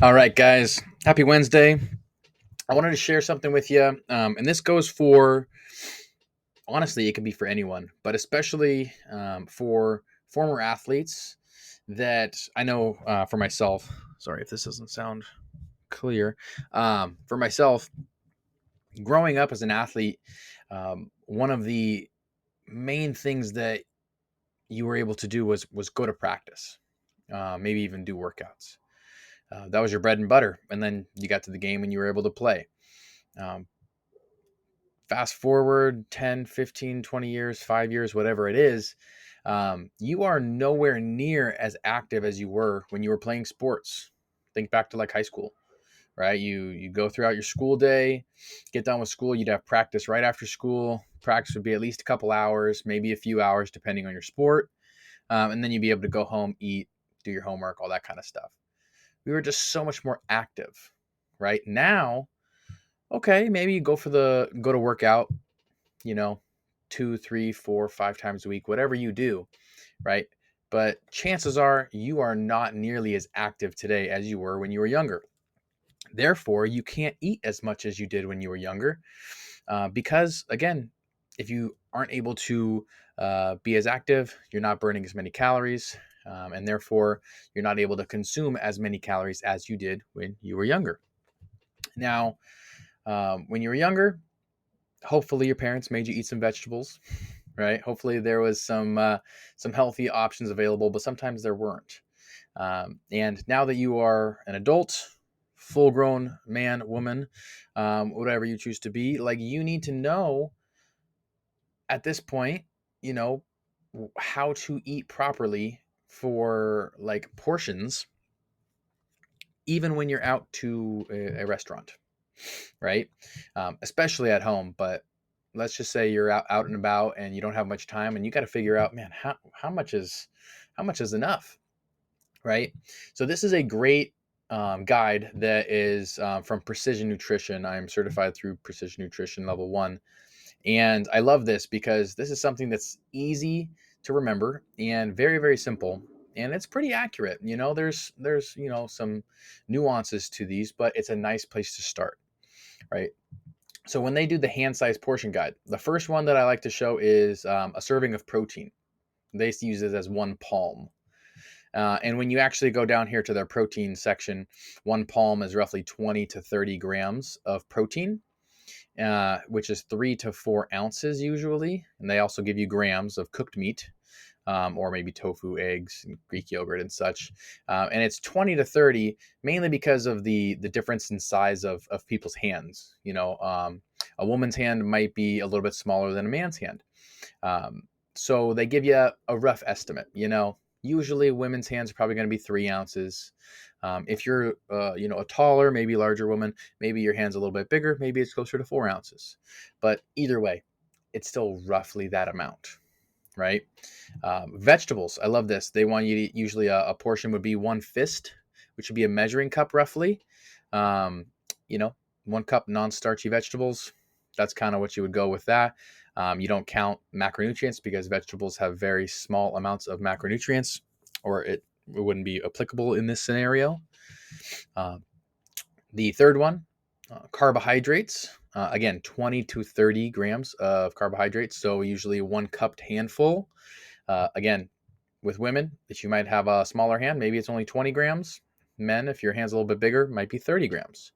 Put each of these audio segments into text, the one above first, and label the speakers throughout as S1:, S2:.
S1: All right, guys. Happy Wednesday. I wanted to share something with you. And this goes for, honestly, it can be for anyone, but especially for former athletes that I know for myself. Sorry if this doesn't sound clear. For myself, growing up as an athlete, one of the main things that you were able to do was go to practice, maybe even do workouts. That was your bread and butter. And then you got to the game and you were able to play. Um, Fast forward 10, 15, 20 years, 5 years, whatever it is, you are nowhere near as active as you were when you were playing sports. Think back to like high school, right? You go throughout your school day, get done with school, you'd have practice right after school. Practice would be at least a couple hours, maybe a few hours, depending on your sport. And then you'd be able to go home, eat, do your homework, all that kind of stuff. We were just so much more active, right? Now, okay, maybe you go to work out, you know, two, three, four, 5 times a week, whatever you do, right? But chances are you are not nearly as active today as you were when you were younger. Therefore, you can't eat as much as you did when you were younger because, again, if you aren't able to be as active, you're not burning as many calories, and therefore you're not able to consume as many calories as you did when you were younger. Now, when you were younger, hopefully your parents made you eat some vegetables, right? Hopefully there was some healthy options available, but sometimes there weren't. And now that you are an adult, full grown man, woman, whatever you choose to be, like you need to know at this point, you know, how to eat properly for like portions, even when you're out to a restaurant, right? Especially at home. But let's just say you're out and about and you don't have much time, and you got to figure out, man, how much is enough, right? So this is a great guide that is from Precision Nutrition. I'm certified through Precision Nutrition Level One, and I love this because this is something that's easy to remember and very, very simple. And it's pretty accurate. There's some nuances to these, but it's a nice place to start, right? So when they do the hand size portion guide, the first one that I like to show is a serving of protein. They use it as one palm. And when you actually go down here to their protein section, one palm is roughly 20 to 30 grams of protein, which is 3 to 4 ounces usually. And they also give you grams of cooked meat, or maybe tofu, eggs, and Greek yogurt, and such. And it's 20 to 30, mainly because of the difference in size of people's hands. A woman's hand might be a little bit smaller than a man's hand. Um, so they give you a rough estimate. Usually women's hands are probably going to be 3 ounces. If you're, a taller, maybe larger woman, maybe your hand's a little bit bigger. Maybe it's closer to 4 ounces. But either way, it's still roughly that amount, right? Vegetables, I love this. They want you to usually a portion would be one fist, which would be a measuring cup roughly. Um, you know, 1 cup non-starchy vegetables. That's kind of what you would go with that. You don't count macronutrients because vegetables have very small amounts of macronutrients, or it wouldn't be applicable in this scenario. Uh, the third one, carbohydrates. Again, 20 to 30 grams of carbohydrates. So usually 1 cupped handful. Again, with women, if you might have a smaller hand, maybe it's only 20 grams. Men, if your hand's a little bit bigger, might be 30 grams.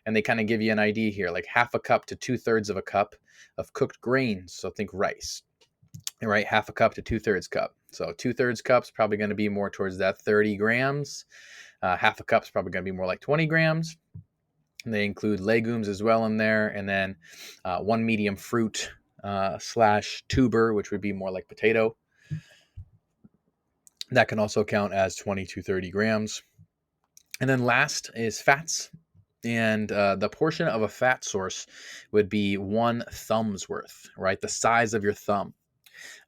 S1: And they kind of give you an idea here, like half a cup to 2/3 of a cup of cooked grains. So think rice, right? Half a cup to 2/3 cup. So 2/3 cup's probably going to be more towards that 30 grams. Half a cup's probably going to be more like 20 grams. And they include legumes as well in there. And then one medium fruit slash tuber, which would be more like potato. That can also count as 20 to 30 grams. And then last is fats. And the portion of a fat source would be one thumb's worth, right? The size of your thumb,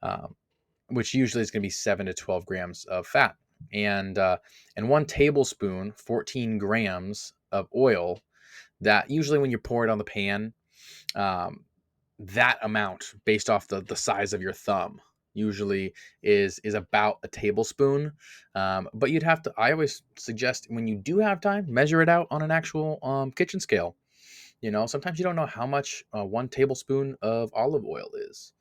S1: um, which usually is going to be 7 to 12 grams of fat. And 1 tablespoon, 14 grams of oil, that usually when you pour it on the pan, um, that amount based off the size of your thumb. usually is about a tablespoon. But you'd have to, I always suggest when you do have time, measure it out on an actual kitchen scale. Sometimes you don't know how much 1 tablespoon of olive oil is,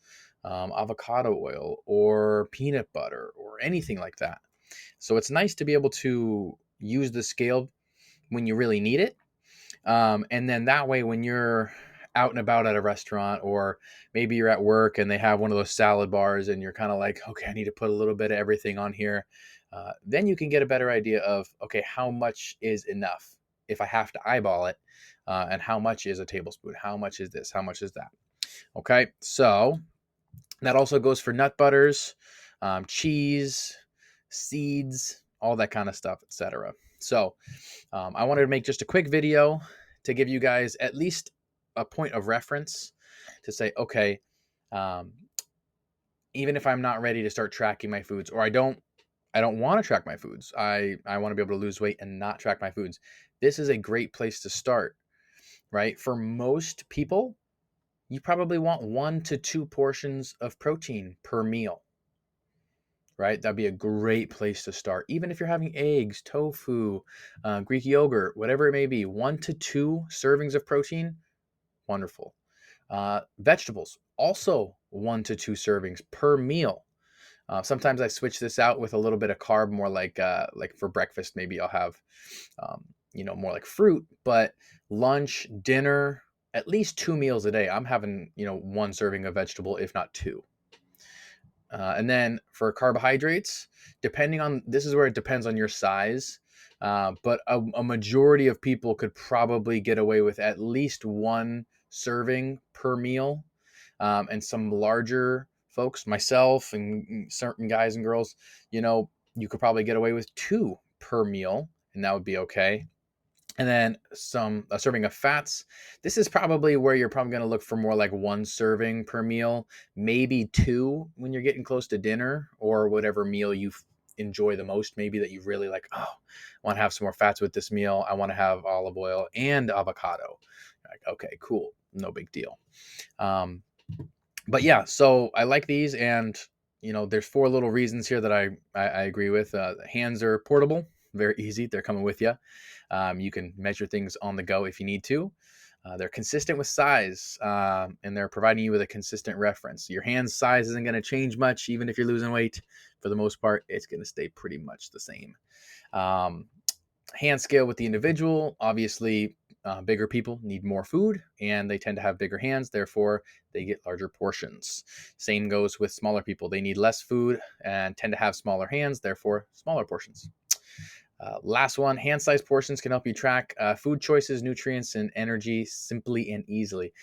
S1: avocado oil, or peanut butter, or anything like that. So it's nice to be able to use the scale when you really need it. And then that way, when you're out and about at a restaurant, or maybe you're at work and they have one of those salad bars and you're kind of like, okay, I need to put a little bit of everything on here. Then you can get a better idea of, okay, how much is enough if I have to eyeball it, and how much is a tablespoon? How much is this? How much is that? Okay, so that also goes for nut butters, cheese, seeds, all that kind of stuff, etc. So I wanted to make just a quick video to give you guys at least a point of reference to say, okay, um, even if I'm not ready to start tracking my foods, or I don't want to track my foods, I want to be able to lose weight and not track my foods. This is a great place to start, right? For most people, you probably want 1 to 2 portions of protein per meal, right? That'd be a great place to start. Even if you're having eggs, tofu, Greek yogurt, whatever it may be, 1 to 2 servings of protein, wonderful. Vegetables, also 1 to 2 servings per meal. Sometimes I switch this out with a little bit of carb, more like for breakfast, maybe I'll have, more like fruit, but lunch, dinner, at least 2 meals a day, I'm having, 1 serving of vegetable, if not 2. And then for carbohydrates, this is where it depends on your size, but a majority of people could probably get away with at least 1 serving per meal. And some larger folks, myself and certain guys and girls, you could probably get away with 2 per meal, and that would be okay. And then a serving of fats. This is probably where you're probably going to look for more like 1 serving per meal, maybe 2 when you're getting close to dinner, or whatever meal you enjoy the most. Maybe that you really like, oh, I want to have some more fats with this meal. I want to have olive oil and avocado. Like, okay, cool. No big deal. But yeah, so I like these, and there's 4 little reasons here that I agree with. Hands are portable, very easy. They're coming with you. You can measure things on the go if you need to. They're consistent with size, and they're providing you with a consistent reference. Your hand size isn't going to change much, even if you're losing weight. For the most part, it's going to stay pretty much the same. Hand scale with the individual. Obviously, bigger people need more food, and they tend to have bigger hands. Therefore, they get larger portions. Same goes with smaller people. They need less food and tend to have smaller hands. Therefore, smaller portions. Last one, hand size portions can help you track food choices, nutrients, and energy simply and easily.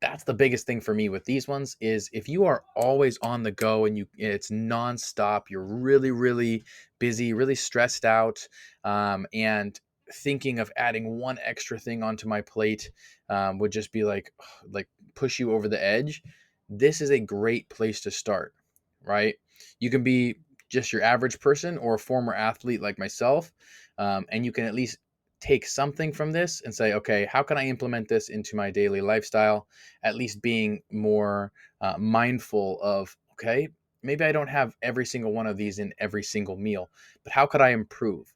S1: That's the biggest thing for me with these ones, is if you are always on the go and it's nonstop, you're really, really busy, really stressed out, and thinking of adding one extra thing onto my plate would just be like push you over the edge. This is a great place to start, right? You can be just your average person or a former athlete like myself, and you can at least take something from this and say, okay, how can I implement this into my daily lifestyle? At least being more mindful of, okay, maybe I don't have every single one of these in every single meal, but how could I improve?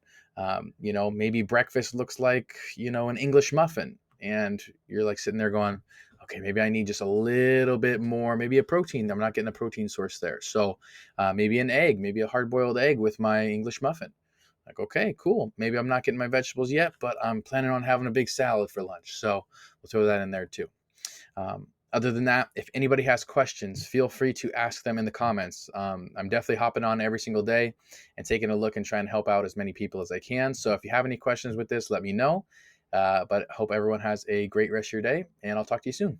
S1: Maybe breakfast looks like, an English muffin, and you're like sitting there going, okay, maybe I need just a little bit more, maybe a protein. I'm not getting a protein source there. So maybe an egg, maybe a hard boiled egg with my English muffin. Like, okay, cool. Maybe I'm not getting my vegetables yet, but I'm planning on having a big salad for lunch. So we'll throw that in there too. Other than that, if anybody has questions, feel free to ask them in the comments. I'm definitely hopping on every single day and taking a look and trying to help out as many people as I can. So if you have any questions with this, let me know. But hope everyone has a great rest of your day, and I'll talk to you soon.